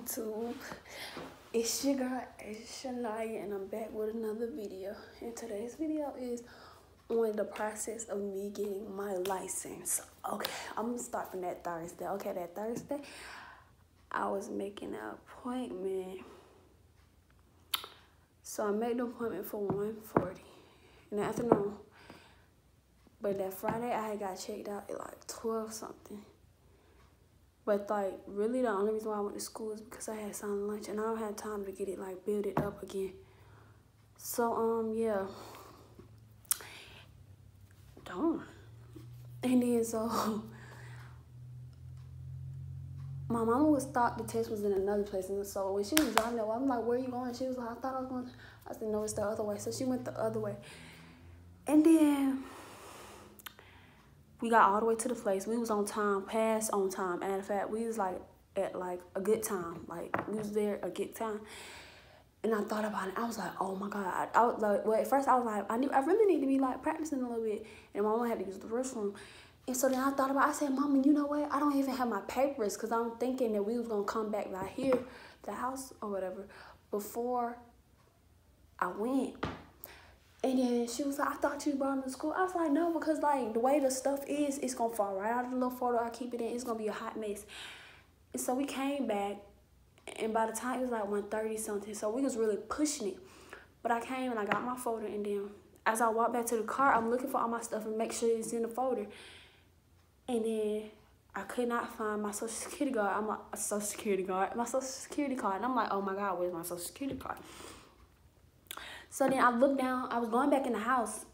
YouTube. It's your girl AsiaShanyia, and I'm back with another video. And today's video is on the process of me getting my license. Okay, I'm gonna start from that Thursday. Okay, that Thursday, I was making an appointment. So I made the appointment for 1:40 in the afternoon. But that Friday, I had got checked out at like 12 something. But like really the only reason why I went to school is because I had some lunch and I don't have time to get it like build it up again. So yeah. Don't. And then so my mama was thought the test was in another place, and so when she was driving there, I'm like, where are you going? She was like, I thought I was going. I said, no, it's the other way. So she went the other way. And then we got all the way to the place. We was on time, past on time. And in fact, we was like at like a good time. Like we was there a good time. And I thought about it. I was like, oh my God. I was like, well, at first I was like, I really need to be like practicing a little bit. And my mama had to use the restroom. And so then I thought about it. I said, Mama, you know what? I don't even have my papers because I'm thinking that we was going to come back right here, the house or whatever, before I went. And then she was like, I thought you brought them to school. I was like, no, because like the way the stuff is, it's going to fall right out of the little photo I keep it in. It's going to be a hot mess. And so we came back. And by the time it was like 1:30 something, so we was really pushing it. But I came and I got my folder, and then as I walked back to the car, I'm looking for all my stuff and make sure it's in the folder. And then I could not find my social security card. I'm like, my social security card. And I'm like, oh my God, where's my social security card? So then I looked down. I was going back in the house,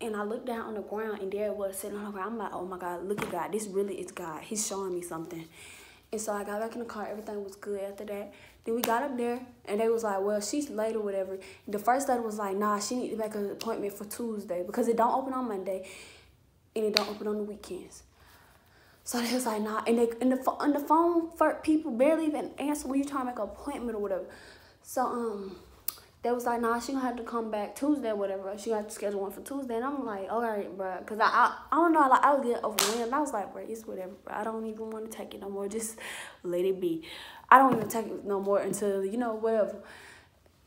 and I looked down on the ground, and there it was sitting on the ground. I'm like, oh my God, look at God. This really is God. He's showing me something. And so I got back in the car. Everything was good after that. Then we got up there, and they was like, well, she's late or whatever. The first lady was like, nah, she need to make an appointment for Tuesday because it don't open on Monday, and it don't open on the weekends. So they was like, nah. And they on the phone, for people barely even answer when you trying to make an appointment or whatever. So they was like, nah, she gonna have to come back Tuesday or whatever. She got to schedule one for Tuesday. And I'm like, all right, bro. Because I don't know, like, I was getting overwhelmed. I was like, bro, it's whatever, bro. I don't even want to take it no more. Just let it be. I don't even take it no more until, you know, whatever.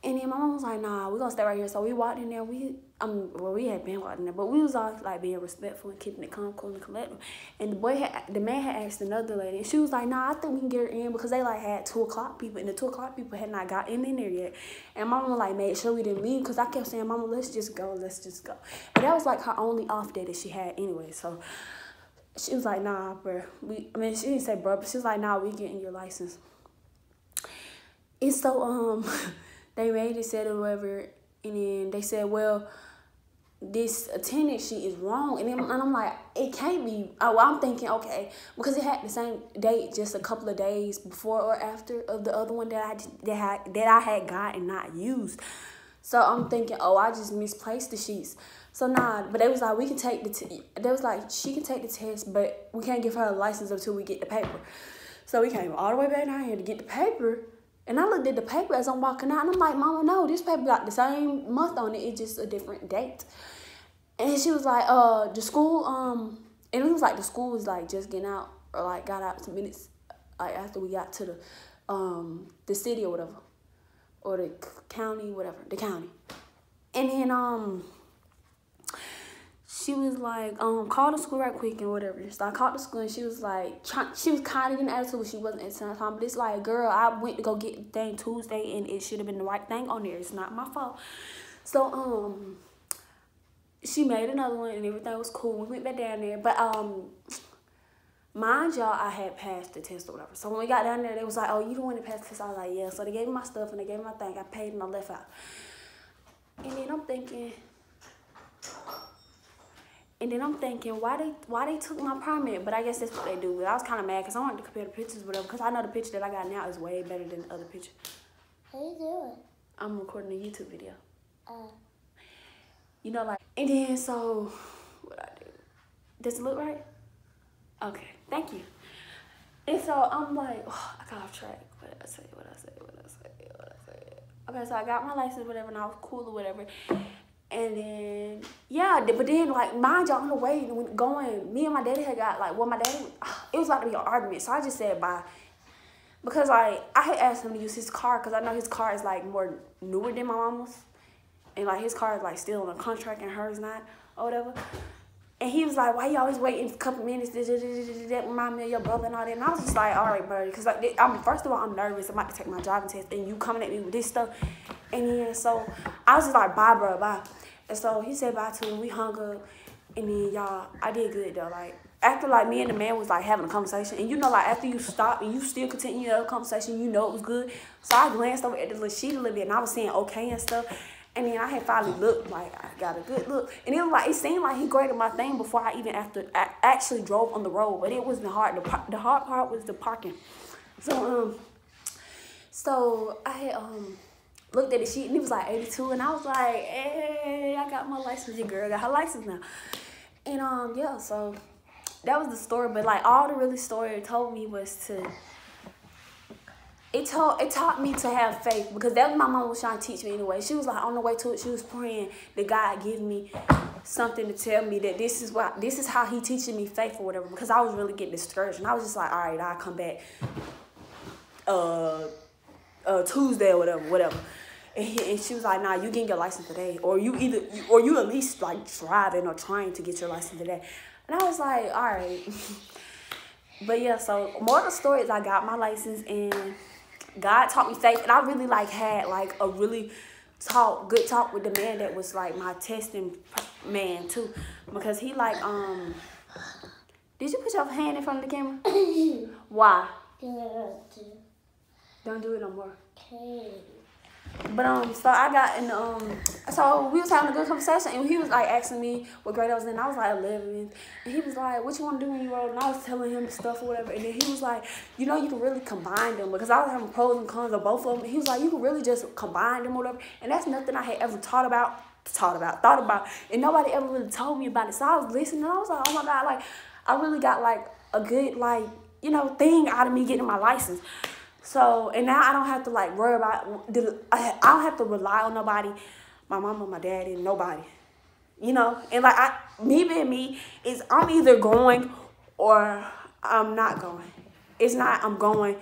And then my mom was like, nah, we're going to stay right here. So we walked in there. Well, we had been walking there, but we was all like being respectful and keeping it calm, cool, and collective. And the man had asked another lady, and she was like, nah, I think we can get her in because they like had 2 o'clock people, and the 2 o'clock people had not gotten in there yet. And mama like made sure we didn't leave because I kept saying, Mama, let's just go. And that was like her only off day that she had anyway. So she was like, nah, bro. She didn't say bro, but she was like, nah, we getting your license. And so they made it, said or whatever, and then they said, well, this attendance sheet is wrong. And I'm like, it can't be. Well, I'm thinking, okay, because it had the same date just a couple of days before or after of the other one that I had got and not used. So I'm thinking, oh, I just misplaced the sheets. So nah, but they was like, we can take they was like, she can take the test, but we can't give her a license until we get the paper. So we came all the way back down here to get the paper. And I looked at the paper as I'm walking out, and I'm like, Mama, no, this paper got the same month on it. It's just a different date. And she was like, the school, and it was like the school was like just getting out, or like got out some minutes like after we got to the city or whatever, or the county, whatever, the county. And then she was like, call the school right quick and whatever. So I called the school, and she was like, she was kind of getting an attitude, but she wasn't at the time. But it's like, girl, I went to go get the thing Tuesday, and it should have been the right thing on there. It's not my fault. So, she made another one, and everything was cool. We went back down there. But, mind y'all, I had passed the test or whatever. So when we got down there, they was like, oh, you the one that passed the test? I was like, yeah. So they gave me my stuff, and they gave me my thing. I paid, and I left out. And then I'm thinking, why they took my permit? But I guess that's what they do. But I was kind of mad because I wanted to compare the pictures, whatever. Because I know the picture that I got now is way better than the other picture. How you doing? I'm recording a YouTube video. You know, like, and then so what I do? Does it look right? Okay, thank you. And so I'm like, oh, I got off track. What did I say? Okay, so I got my license, whatever, and I was cool or whatever. And then, yeah, but then, like, mind y'all, on the way going, me and my daddy had got, like, well, my daddy, it was about to be an argument. So I just said bye. Because like I had asked him to use his car because I know his car is like more newer than my mama's, and like his car is like still on a contract and hers not or whatever. And he was like, "Why you always waiting a couple minutes? That remind me of your brother and all that." And I was just like, "All right, bro," because like first of all, I'm nervous. I'm about to take my driving test, and you coming at me with this stuff. And then so I was just like, "Bye, bro, bye." And so he said bye to him. We hung up, and then y'all, I did good though. Like after like me and the man was like having a conversation, and you know like after you stop and you still continue the conversation, you know it was good. So I glanced over at the little sheet a little bit, and I was saying okay and stuff. And then I had finally looked, like, I got a good look. And it was like, it seemed like he graded my thing before I actually drove on the road. But it wasn't hard. The hard part was the parking. So I had looked at the sheet, and it was like 82. And I was like, hey, I got my license. Your girl got her license now. And, yeah, so that was the story. But, like, all the really story told me was to... It taught me to have faith because that's what my mom was trying to teach me anyway. She was like on the way to it, she was praying that God give me something to tell me that this is how he teaching me faith or whatever, because I was really getting discouraged. And I was just like, all right, I'll come back Tuesday or whatever. And she was like, nah, you getting your license today, or you at least like driving or trying to get your license today. And I was like, all right. But yeah, so more of the story is I got my license and God taught me faith, and I really like had like a really good talk with the man that was like my testing man too, because he like did you put your hand in front of the camera? Why? Don't do it no more. Okay. But so I got in so we was having a good conversation, and he was like asking me what grade I was in. I was like 11, and he was like, "What you want to do when you old?" And I was telling him stuff or whatever, and then he was like, "You know, you can really combine them," because I was having pros and cons of both of them. And he was like, "You can really just combine them or whatever," and that's nothing I had ever thought about, and nobody ever really told me about it. So I was listening, and I was like, "Oh my God!" Like I really got like a good thing out of me getting my license. So, and now I don't have to like worry about, I don't have to rely on nobody, my mama, my daddy, nobody, and like me being me is I'm either going or I'm not going. It's not I'm going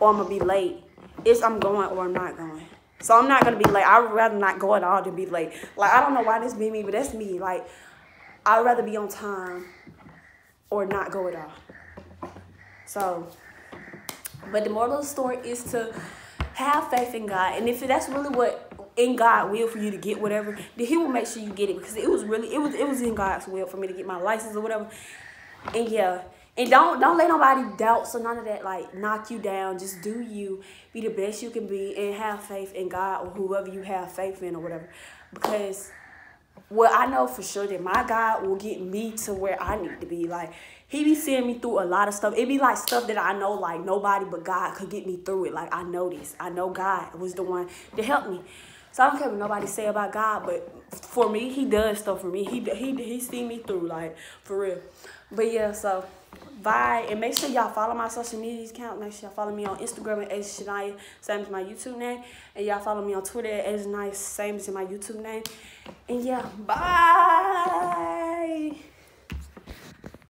or I'm gonna be late. It's I'm going or I'm not going. So I'm not gonna be late. I would rather not go at all than be late. Like I don't know why this be me, but that's me. Like I'd rather be on time or not go at all. So. But the moral of the story is to have faith in God. And if that's really what in God will for you to get whatever, then he will make sure you get it. Because it was in God's will for me to get my license or whatever. And yeah. And don't let nobody doubt, so none of that like knock you down. Just do you. Be the best you can be and have faith in God or whoever you have faith in or whatever. Because I know for sure that my God will get me to where I need to be. Like he be seeing me through a lot of stuff. It be like stuff that I know like nobody but God could get me through it. Like I know this. I know God was the one to help me. So I don't care what nobody say about God, but for me, he does stuff for me. He see me through, like for real. But yeah, so bye. And make sure y'all follow my social media account. Make sure y'all follow me on Instagram at AsiaShanyia, same as my YouTube name. And y'all follow me on Twitter at AsiaShanyia, same as my YouTube name. And yeah, bye.